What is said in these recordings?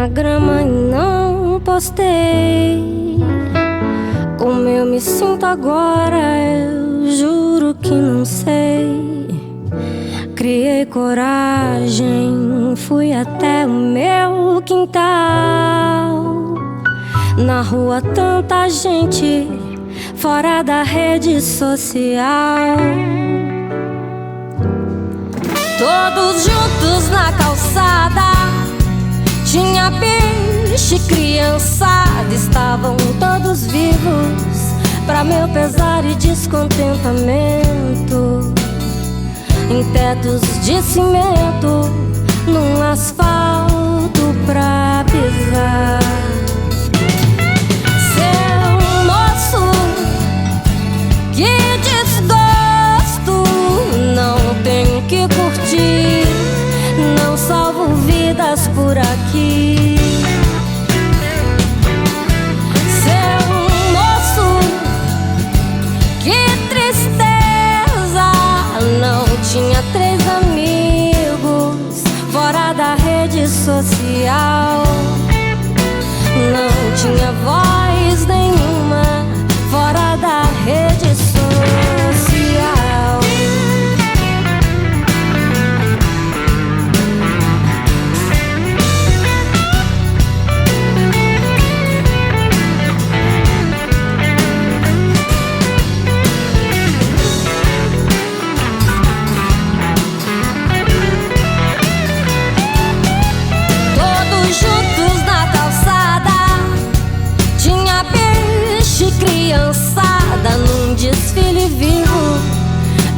na grama e não postei. Como eu me sinto agora, eu juro que não sei. Criei coragem, fui até o meu quintal. Na rua tanta gente, fora da rede social. Todos juntos na calçada, tinha bicho e criançada. Estavam todos vivos, pra meu pesar e descontentamento. Em tetos de cimento, num asfalto pra pisar. Seu moço, que desgosto, não tenho que curtir, não salvo vidas por aqui. Seu moço, que tristeza, não tinha 3 amigos fora da rede social. Não tinha voz nenhuma fora da rede social. Criançada num desfile vivo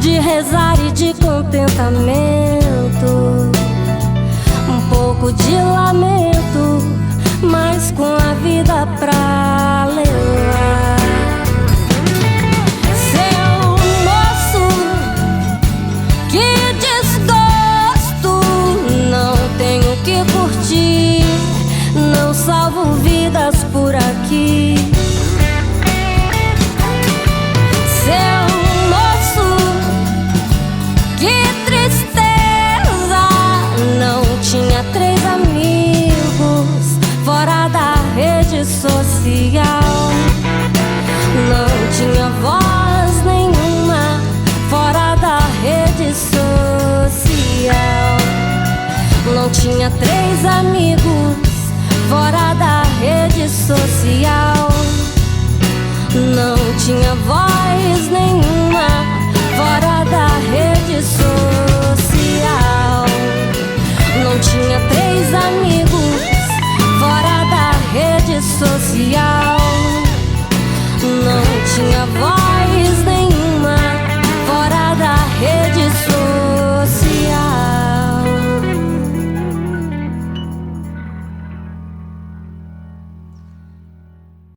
de rezar e de contentamento. Um pouco de lamento, mas com a vida pra levar. Seu moço, que desgosto, não tenho que curtir, não salvo vidas por aqui. Tinha 3 amigos fora da rede social. Não tinha voz nenhuma fora da rede social. Não tinha 3 amigos